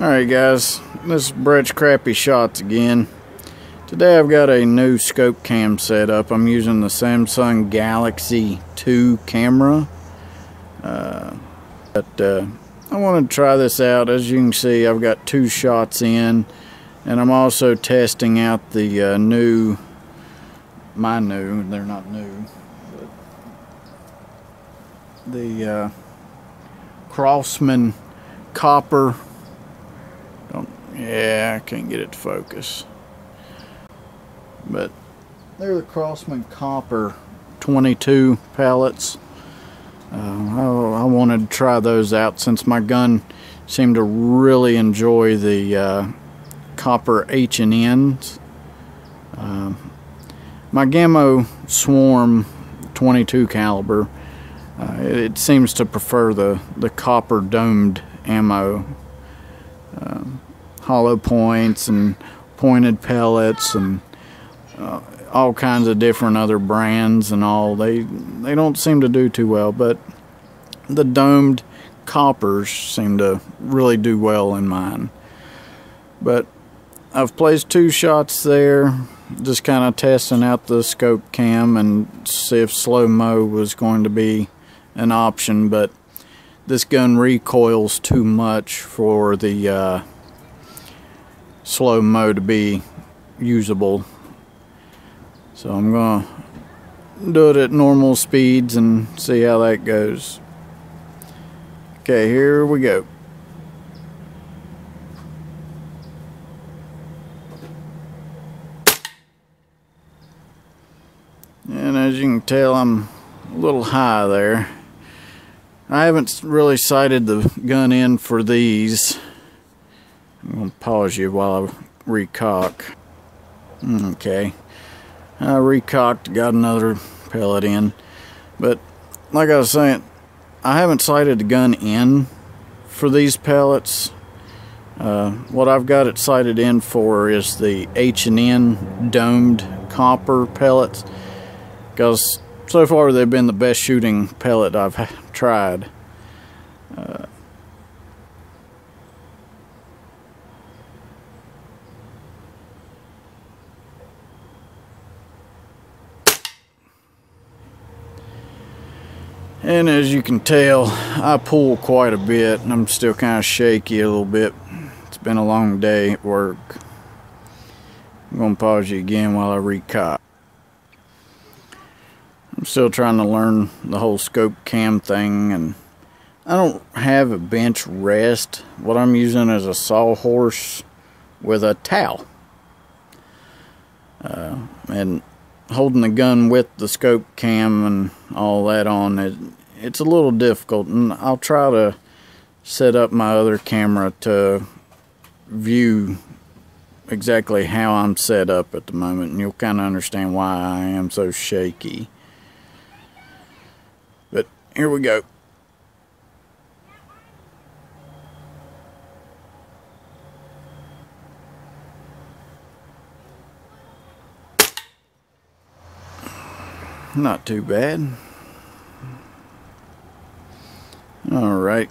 Alright guys, this is Brett's Crappy Shots again. Today I've got a new scope cam set up. I'm using the Samsung Galaxy 2 camera. I wanted to try this out. As you can see, I've got 2 shots in, and I'm also testing out the they're not new, but the Crosman copper. Yeah, I can't get it to focus. But they're the Crosman copper 22 pellets. I wanted to try those out since my gun seemed to really enjoy the copper H&Ns. My gamo Swarm 22 caliber, it seems to prefer the copper domed ammo. Hollow points and pointed pellets and all kinds of different other brands and all. They don't seem to do too well, but the domed coppers seem to really do well in mine. But I've placed 2 shots there, just kind of testing out the scope cam and see if slow-mo was going to be an option, but this gun recoils too much for the slow-mo to be usable. So I'm gonna do it at normal speeds and see how that goes. Okay, here we go. And as you can tell, I'm a little high there. I haven't really sighted the gun in for these. I'm going to pause you while I recock. Okay. I recocked, got another pellet in. But, like I was saying, I haven't sighted the gun in for these pellets. What I've got it sighted in for is the H&N domed copper pellets. Because so far they've been the best shooting pellet I've tried. And as you can tell, I pull quite a bit, and I'm still kind of shaky a little bit. It's been a long day at work. I'm going to pause you again while I recock. I'm still trying to learn the whole scope cam thing, and I don't have a bench rest. What I'm using is a sawhorse with a towel. And holding the gun with the scope cam and all that on, it's a little difficult, and I'll try to set up my other camera to view exactly how I'm set up at the moment, and you'll kind of understand why I am so shaky. But here we go. Not too bad. Alright.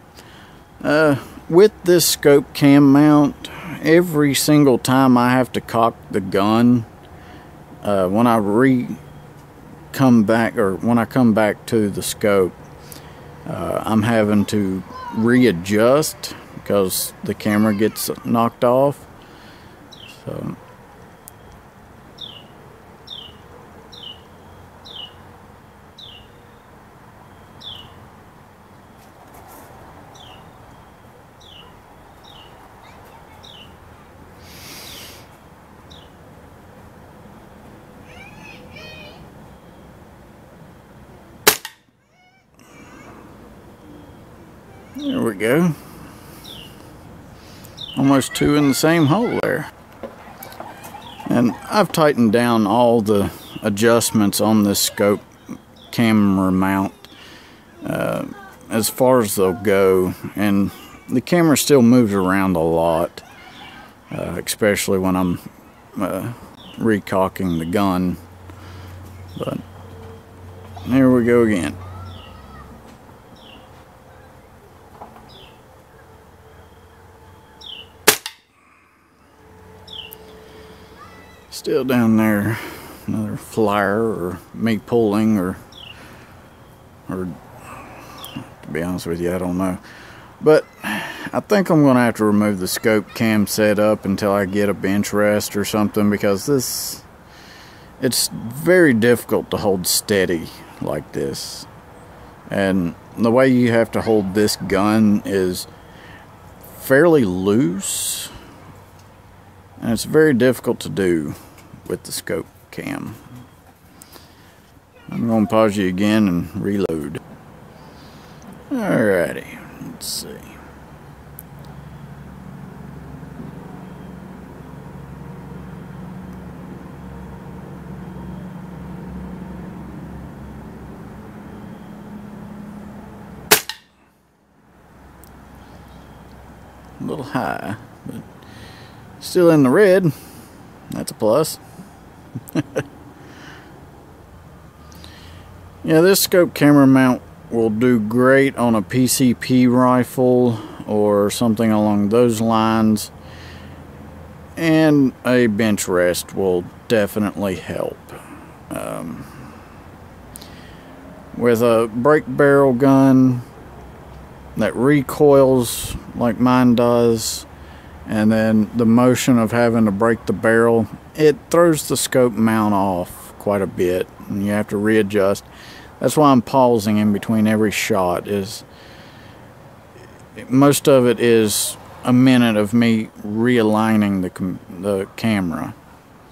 With this scope cam mount, every single time I have to cock the gun, when I come back to the scope, I'm having to readjust because the camera gets knocked off. So there we go. Almost 2 in the same hole there. And I've tightened down all the adjustments on this scope camera mount as far as they'll go. And the camera still moves around a lot, especially when I'm recocking the gun. But here we go again. Still down there, another flyer or me pulling or to be honest with you, I don't know. But I think I'm going to have to remove the scope cam setup until I get a bench rest or something, because it's very difficult to hold steady like this. And the way you have to hold this gun is fairly loose, and it's very difficult to do with the scope cam. I'm going to pause you again and reload. Alrighty, let's see. A little high, but still in the red. That's a plus. Yeah, this scope camera mount will do great on a PCP rifle or something along those lines, and a bench rest will definitely help. With a break barrel gun that recoils like mine does, and then the motion of having to break the barrel, it throws the scope mount off quite a bit, and you have to readjust. That's why I'm pausing in between every shot. Most of it is a minute of me realigning the camera.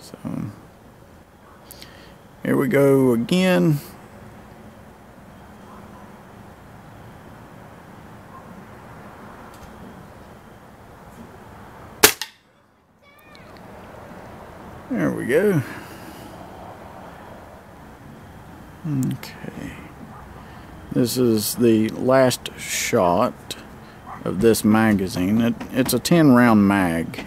So here we go again. There we go. Okay. This is the last shot of this magazine. It's a 10-round mag.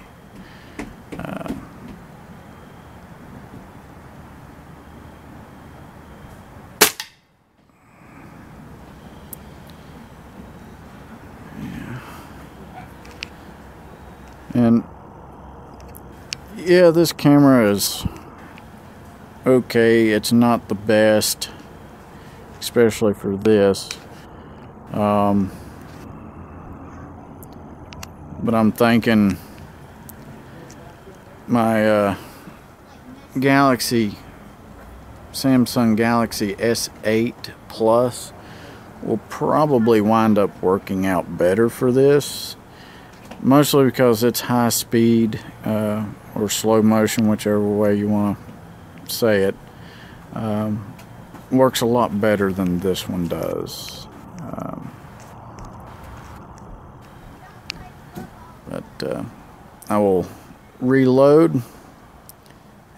And yeah, this camera is okay. It's not the best, especially for this. But I'm thinking my Samsung Galaxy S8 Plus will probably wind up working out better for this. Mostly because it's high speed or slow motion, whichever way you want to say it, works a lot better than this one does. But I will reload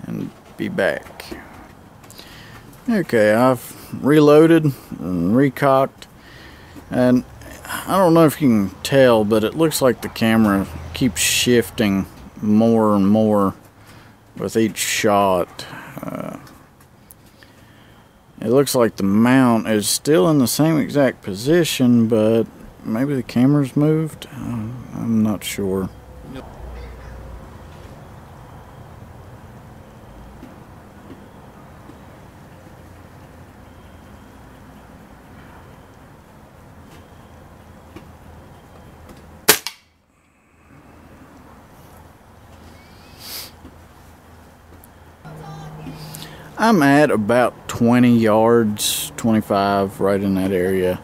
and be back. Okay, I've reloaded and recocked, and I don't know if you can tell, but it looks like the camera keeps shifting more and more with each shot. It looks like the mount is still in the same exact position, but maybe the camera's moved. I'm not sure. I'm at about 20 yards, 25, right in that area.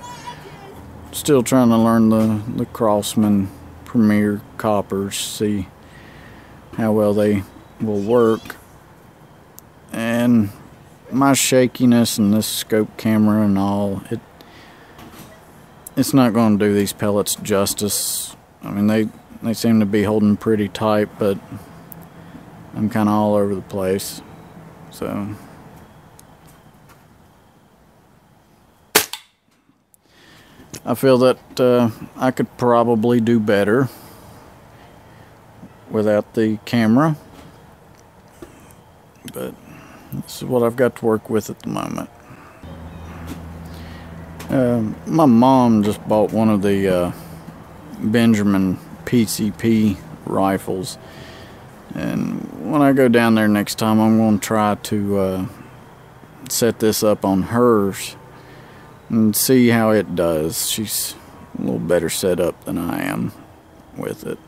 Still trying to learn the Crosman Premier coppers, see how well they will work. And my shakiness and this scope camera and all, it's not going to do these pellets justice. I mean, they seem to be holding pretty tight, but I'm kind of all over the place. So I feel that I could probably do better without the camera, but this is what I've got to work with at the moment. My mom just bought one of the Benjamin PCP rifles, and when I go down there next time, I'm going to try to set this up on hers and see how it does. She's a little better set up than I am with it.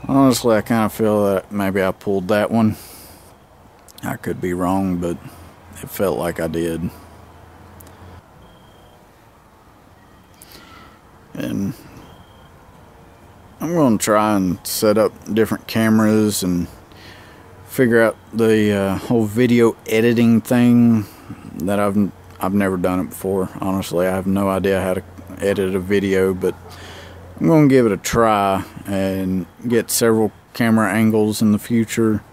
Honestly, I kind of feel that maybe I pulled that one. I could be wrong, but it felt like I did. And I'm going to try and set up different cameras and figure out the whole video editing thing that I've never done it before. Honestly, I have no idea how to edit a video, but I'm going to give it a try and get several camera angles in the future.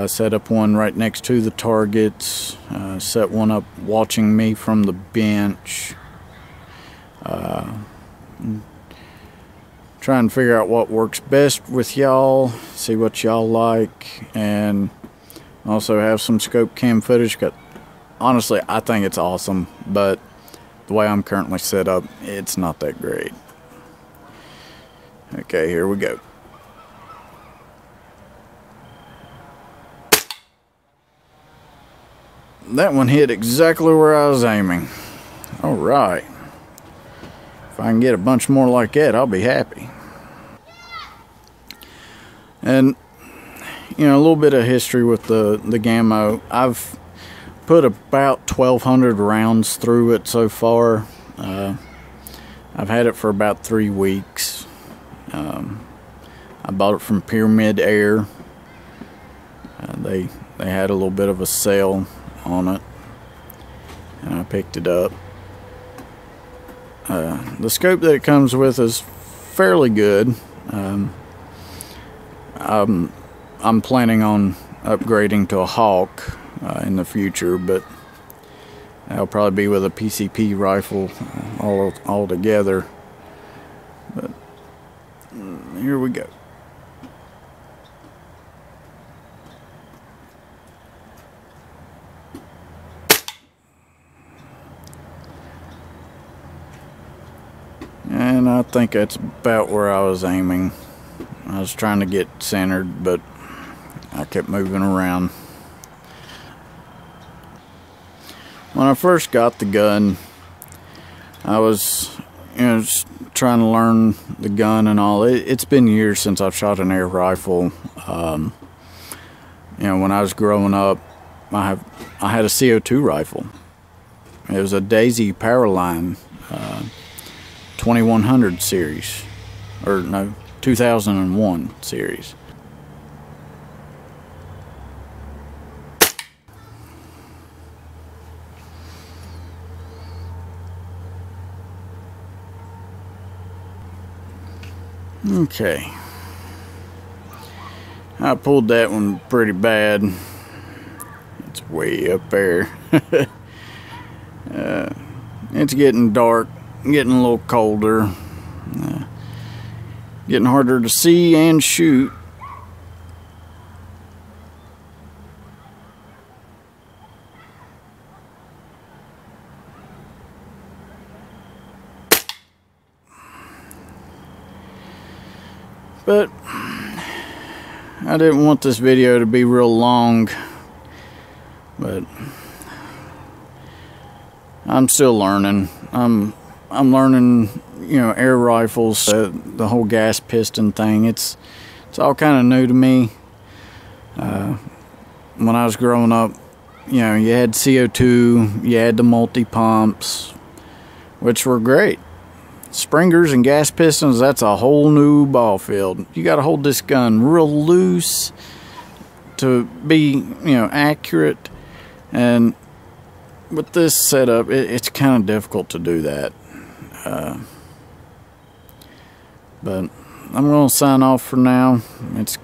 Set up one right next to the targets. Set one up watching me from the bench. Try and figure out what works best with y'all. See what y'all like. And also have some scope cam footage. Honestly, I think it's awesome, but the way I'm currently set up, it's not that great. Okay, here we go. That one hit exactly where I was aiming. Alright. If I can get a bunch more like that, I'll be happy. And, you know, a little bit of history with the gamo. I've put about 1,200 rounds through it so far. I've had it for about 3 weeks. I bought it from Pyramid Air. They had a little bit of a sale on it, and I picked it up. The scope that it comes with is fairly good. I'm planning on upgrading to a Hawk in the future, but that'll probably be with a PCP rifle all together. But here we go. And I think that's about where I was aiming. I was trying to get centered, but I kept moving around. When I first got the gun, I was, just trying to learn the gun and all. It's been years since I've shot an air rifle. When I was growing up, I had a CO2 rifle. It was a Daisy Powerline 2100 series, or no, 2001 series. Okay, I pulled that one pretty bad. It's way up there. It's getting dark, getting a little colder, getting harder to see and shoot. But I didn't want this video to be real long, but I'm still learning. I'm learning, air rifles, the whole gas piston thing. It's all kind of new to me. When I was growing up, you had CO2, you had the multi-pumps, which were great. Springers and gas pistons, that's a whole new ball field. You got to hold this gun real loose to be, accurate. And with this setup, it's kind of difficult to do that. But I'm going to sign off for now. It's